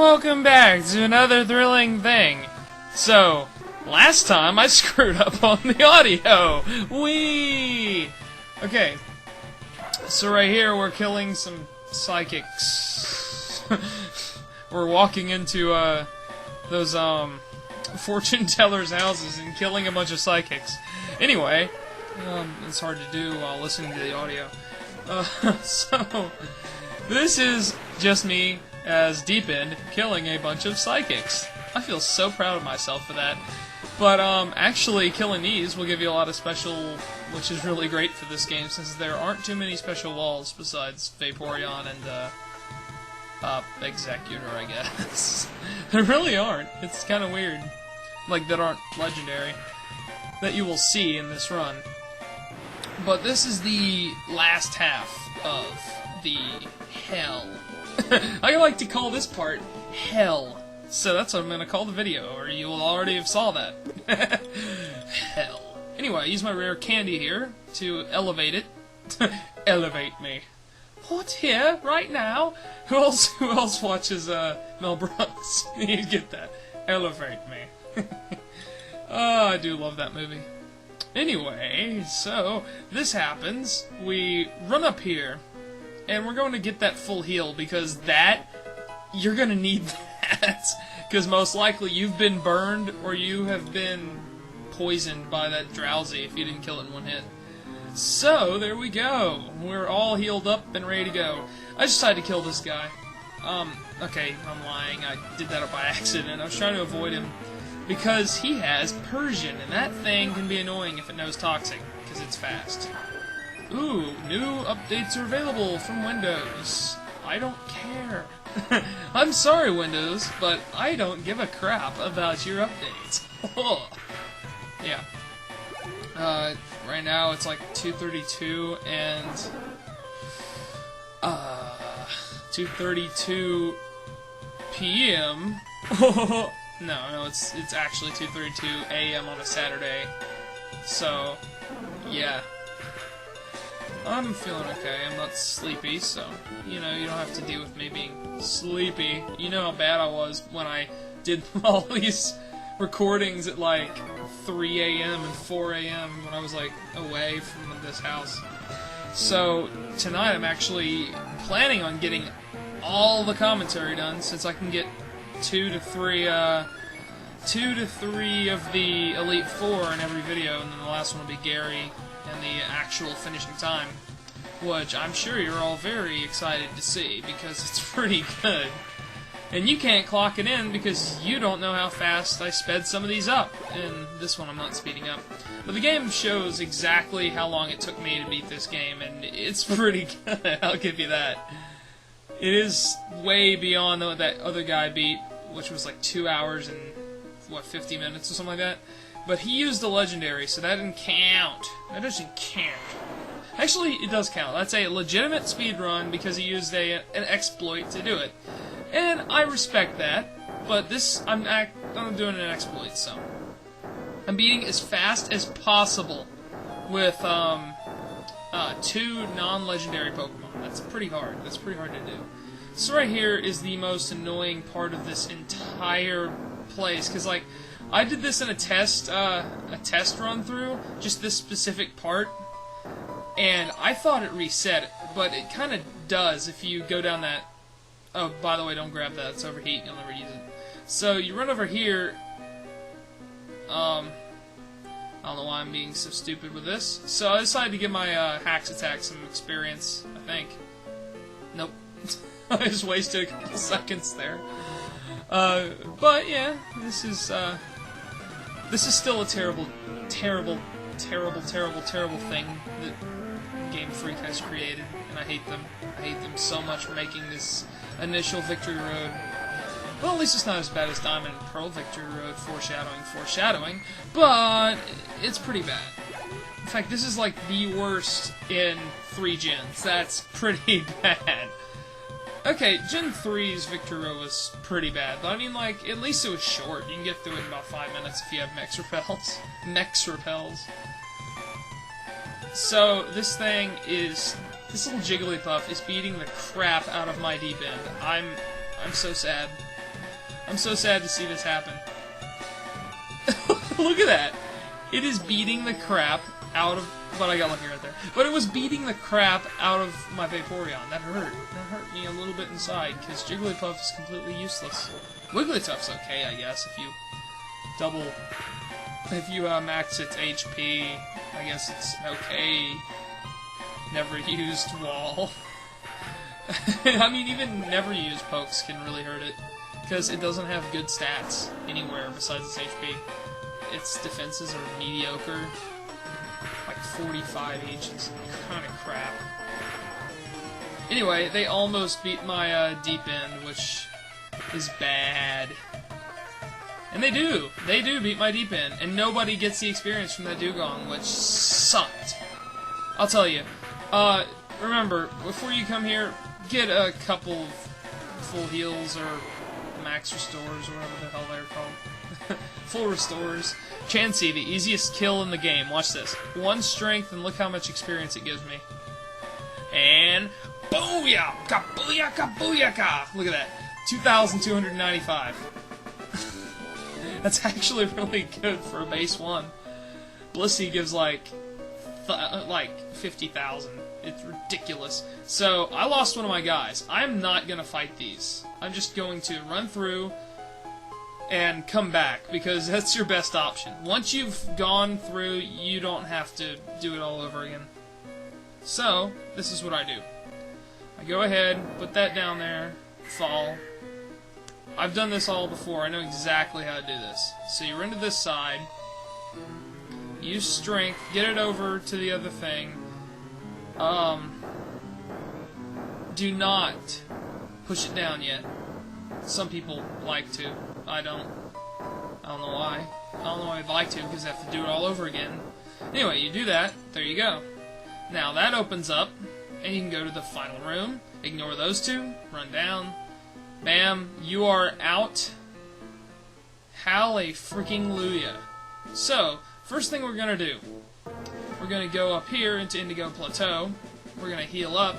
welcome back to another thrilling thing. So, last time I screwed up on the audio. Whee! Okay, so right here we're killing some psychics. We're walking into those fortune tellers' houses and killing a bunch of psychics. Anyway, it's hard to do while listening to the audio. So, this is just me as Deep End killing a bunch of psychics. I feel so proud of myself for that. But actually killing these will give you a lot of special, which is really great for this game since there aren't too many special walls besides Vaporeon and Executor, I guess. There really aren't. It's kind of weird. Like, that aren't legendary. That you will see in this run. But this is the last half of the hell. I like to call this part hell. So that's what I'm going to call the video, or you will already have saw that. Hell. Anyway, I use my rare candy here to elevate it. Elevate me. What, here? Right now? Who else watches Mel Brooks? You get that. Elevate me. Oh, I do love that movie. Anyway, so this happens. We run up here, and we're going to get that full heal, because you're going to need that. Because most likely you've been burned, or you have been poisoned by that Drowsy if you didn't kill it in one hit. So, there we go. We're all healed up and ready to go. I just decided to kill this guy. Okay, I'm lying. I did that by accident. I was trying to avoid him. Because he has Persian, and that thing can be annoying if it knows Toxic, because it's fast. Ooh, new updates are available from Windows. I don't care. I'm sorry, Windows, but I don't give a crap about your updates. Yeah. Right now it's like 2:32 and 2:32 p.m. No, it's actually 2:32 a.m. on a Saturday. So, yeah. I'm feeling okay. I'm not sleepy, so, you know, you don't have to deal with me being sleepy. You know how bad I was when I did all these recordings at, like, 3 a.m. and 4 a.m. when I was, like, away from this house. So, tonight I'm actually planning on getting all the commentary done, since I can get 2 to 3 of the Elite Four in every video, and then the last one will be Gary and the actual finishing time, which I'm sure you're all very excited to see, because it's pretty good. And you can't clock it in because you don't know how fast I sped some of these up, and this one I'm not speeding up. But the game shows exactly how long it took me to beat this game, and it's pretty good, I'll give you that. It is way beyond what that other guy beat, which was like 2 hours and, what, 50 minutes or something like that? But he used the legendary, so that didn't count. That doesn't count. Actually, it does count. That's a legitimate speedrun because he used an exploit to do it. And I respect that, but this, I'm doing an exploit, so. I'm beating as fast as possible with 2 non-legendary Pokemon. That's pretty hard. That's pretty hard to do. So right here is the most annoying part of this entire place, because, like, I did this in a test run through, just this specific part, and I thought it reset it, but it kind of does if you go down that. Oh, by the way, don't grab that, it's overheat, you'll never use it. So, you run over here, I don't know why I'm being so stupid with this, so I decided to give my Hax Attack some experience, I think. Nope. I just wasted a couple seconds there. But yeah, this is still a terrible thing that Game Freak has created, and I hate them. I hate them so much for making this initial Victory Road. Well, at least it's not as bad as Diamond and Pearl Victory Road foreshadowing, but it's pretty bad. In fact, this is like the worst in 3 gens. That's pretty bad. Okay, Gen 3's Victory Road was pretty bad, but I mean, like, at least it was short. You can get through it in about 5 minutes if you have Mex Repels. Mex Repels. So, this thing is... This little Jigglypuff is beating the crap out of my Deep End. I'm so sad. I'm so sad to see this happen. Look at that. It is beating the crap out of... But I got lucky right there. But it was beating the crap out of my Vaporeon. That hurt. That hurt me a little bit inside, because Jigglypuff is completely useless. Wigglytuff's okay, I guess, if you double... If you max its HP, I guess it's okay. Never used Wall. I mean, even never used Pokes can really hurt it, because it doesn't have good stats anywhere besides its HP. Its defenses are mediocre. Like 45 each, it's kind of crap. Anyway, they almost beat my Deep End, which is bad. And they do beat my Deep End, and nobody gets the experience from that Dugong, which sucked. I'll tell you. Remember, before you come here, get a couple full heals or max restores, or whatever the hell they're called. Full restores. Chansey, the easiest kill in the game. Watch this. 1 strength, and look how much experience it gives me. And booyah! Booyaka! Booyaka! Look at that. 2,295. That's actually really good for a base 1. Blissey gives like 50,000. It's ridiculous. So, I lost one of my guys. I'm not gonna fight these. I'm just going to run through and come back, because that's your best option. Once you've gone through, you don't have to do it all over again. So, this is what I do. I go ahead, put that down there, fall. I've done this all before, I know exactly how to do this. So you run to this side, use strength, get it over to the other thing. Do not push it down yet. Some people like to. I don't know why. I don't know why I'd like to, because I have to do it all over again. Anyway, you do that. There you go. Now that opens up, and you can go to the final room. Ignore those two. Run down. Bam. You are out. Hallelujah. So, first thing we're going to do, we're going to go up here into Indigo Plateau. We're going to heal up.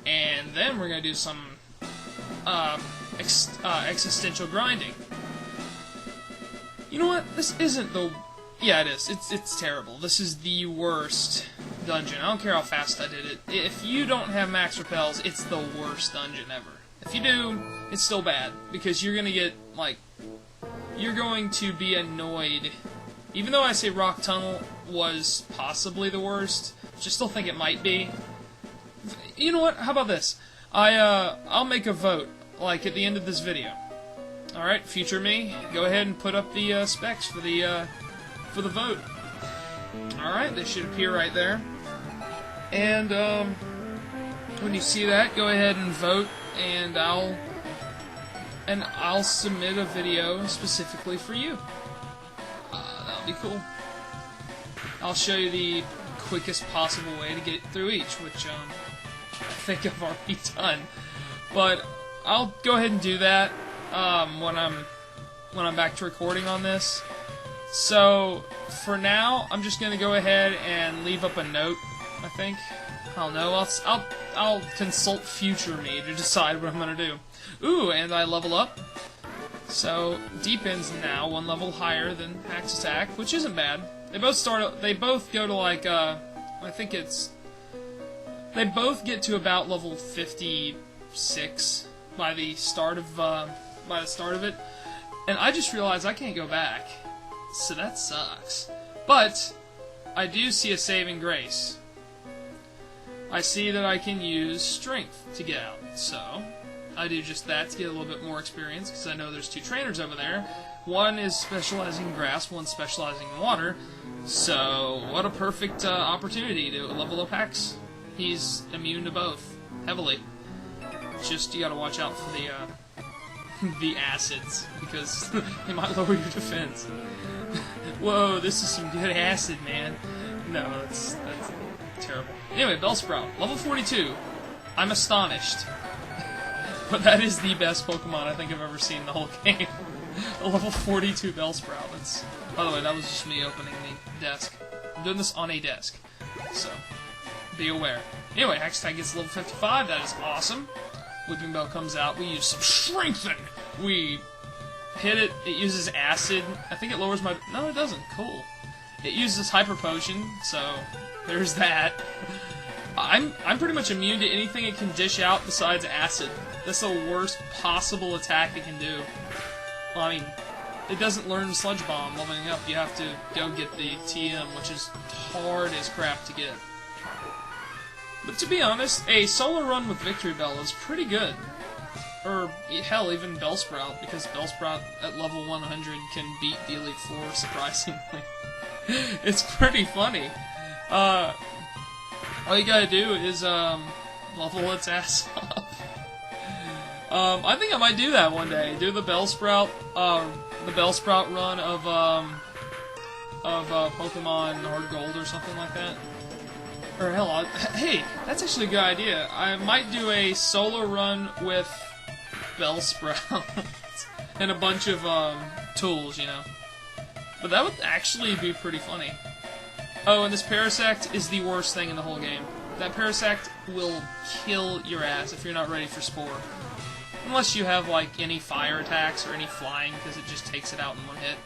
And then we're going to do some existential grinding. You know what? This isn't the... Yeah, it is. It's terrible. This is the worst dungeon. I don't care how fast I did it. If you don't have max repels, it's the worst dungeon ever. If you do, it's still bad, because you're gonna get, like... You're going to be annoyed. Even though I say Rock Tunnel was possibly the worst, which I still think it might be. You know what? How about this? I'll make a vote, like, at the end of this video. Alright, future me, go ahead and put up the specs for the vote. Alright, they should appear right there. And, when you see that, go ahead and vote, and I'll submit a video specifically for you. That'll be cool. I'll show you the quickest possible way to get through each, which, I think I've already done. But I'll go ahead and do that when I'm back to recording on this. So for now, I'm just gonna go ahead and leave up a note. I think. I don't know. I'll consult future me to decide what I'm gonna do. Ooh, and I level up. So Deep End's now 1 level higher than Hack's Attack, which isn't bad. They both go to like I think it's. They both get to about level 56 by the start of it, and I just realized I can't go back, so that sucks. But I do see a saving grace. I see that I can use Strength to get out, so I do just that to get a little bit more experience, because I know there's 2 trainers over there. One is specializing in grass, one specializing in water. So what a perfect opportunity to level up Hax. He's immune to both, heavily. It's just, you gotta watch out for the acids, because they might lower your defense. Whoa, this is some good acid, man. No, that's terrible. Anyway, Bellsprout, level 42. I'm astonished. But that is the best Pokemon I think I've ever seen in the whole game. A level 42 Bellsprout. That's, by the way, that was just me opening the desk. I'm doing this on a desk, so be aware. Anyway, Hextag gets level 55. That is awesome. Weeping Bell comes out. We use some Strengthen. We hit it, it uses acid. I think it lowers my... No, it doesn't. Cool. It uses Hyper Potion, so there's that. I'm pretty much immune to anything it can dish out besides acid. That's the worst possible attack it can do. Well, I mean, it doesn't learn Sludge Bomb leveling up. You have to go get the TM, which is hard as crap to get. But to be honest, a solo run with Victory Bell is pretty good. Or, hell, even Bellsprout, because Bellsprout at level 100 can beat the Elite Four, surprisingly. It's pretty funny. All you gotta do is, level its ass up. I think I might do that one day. Do the Bellsprout run of Pokemon Hard Gold or something like that. Or hell, hey, that's actually a good idea. I might do a solo run with Bellsprout and a bunch of tools, you know. But that would actually be pretty funny. Oh, and this Parasect is the worst thing in the whole game. That Parasect will kill your ass if you're not ready for Spore. Unless you have, like, any fire attacks or any flying, because it just takes it out in one hit.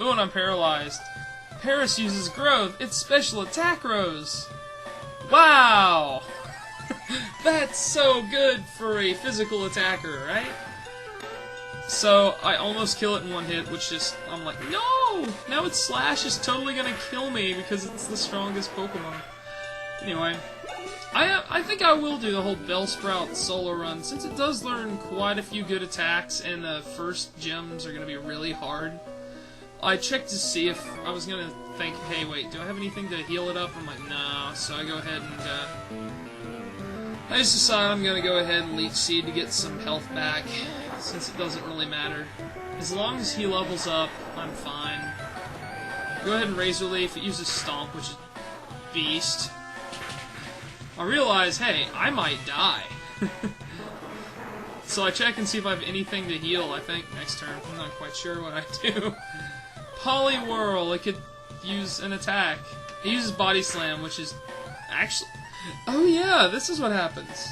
Ooh, and I'm paralyzed. Paras uses growth. Its special attack rose. Wow! That's so good for a physical attacker, right? So, I almost kill it in one hit, which just, I'm like, no! Now its Slash is totally gonna kill me because it's the strongest Pokemon. Anyway, I think I will do the whole Bellsprout solo run, since it does learn quite a few good attacks, and the first gyms are gonna be really hard. I checked to see if I was gonna think, hey, wait, do I have anything to heal it up? I'm like, no, so I go ahead and, I just decided I'm gonna go ahead and Leech Seed to get some health back, since it doesn't really matter. As long as he levels up, I'm fine. Go ahead and Razor Leaf. It uses Stomp, which is beast. I realize, hey, I might die. So I check and see if I have anything to heal, I think, next turn. I'm not quite sure what I do. Poliwhirl, it could use an attack. It uses Body Slam, which is actually... Oh yeah, this is what happens.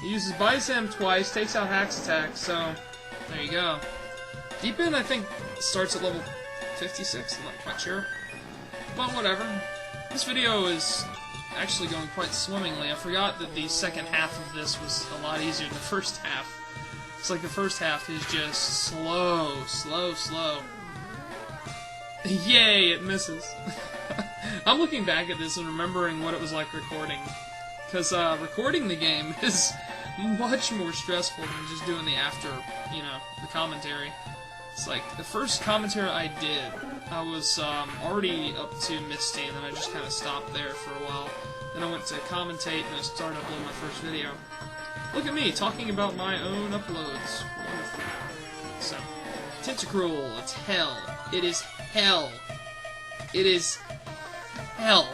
It uses Body Slam twice, takes out Hack's attack, so there you go. Deep End, I think, starts at level 56, I'm not quite sure. But whatever. This video is actually going quite swimmingly. I forgot that the second half of this was a lot easier than the first half. It's like the first half is just slow, slow, slow. Yay, it misses. I'm looking back at this and remembering what it was like recording. Because recording the game is much more stressful than just doing the after, you know, the commentary. It's like, the first commentary I did, I was already up to Misty, and then I just kind of stopped there for a while. Then I went to commentate, and I started uploading my first video. Look at me, talking about my own uploads. Wonderful. So, Tentacruel, it's hell. It is hell. It is hell.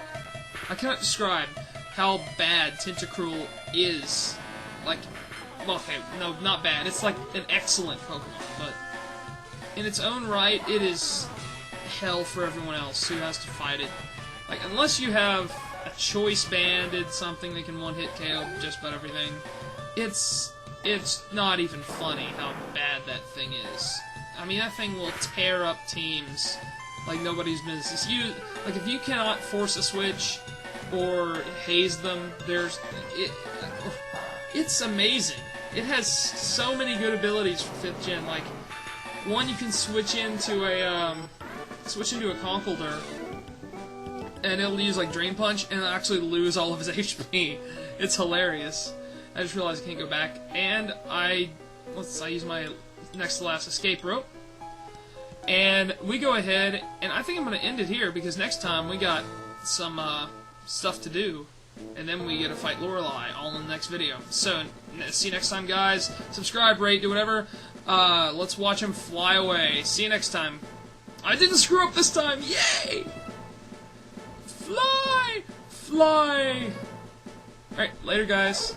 I cannot describe how bad Tentacruel is. Like, well, okay, no, not bad. It's like an excellent Pokemon, but in its own right, it is hell for everyone else who has to fight it. Like, unless you have a Choice Banded, something that can one-hit KO just about everything, it's not even funny how bad that thing is. I mean, that thing will tear up teams like nobody's business. Like, if you cannot force a switch or haze them, it's amazing. It has so many good abilities for 5th gen. Like, one, you can switch into a Conkeldurr, and it'll use like Drain Punch and it'll actually lose all of his HP. It's hilarious. I just realized I can't go back, and I use my next to last Escape Rope, and we go ahead, and I think I'm going to end it here because next time we got some stuff to do, and then we get to fight Lorelei all in the next video. So see you next time, guys. Subscribe, rate, do whatever. Let's watch him fly away. See you next time. I didn't screw up this time! Yay! Fly! Fly! Alright, later, guys.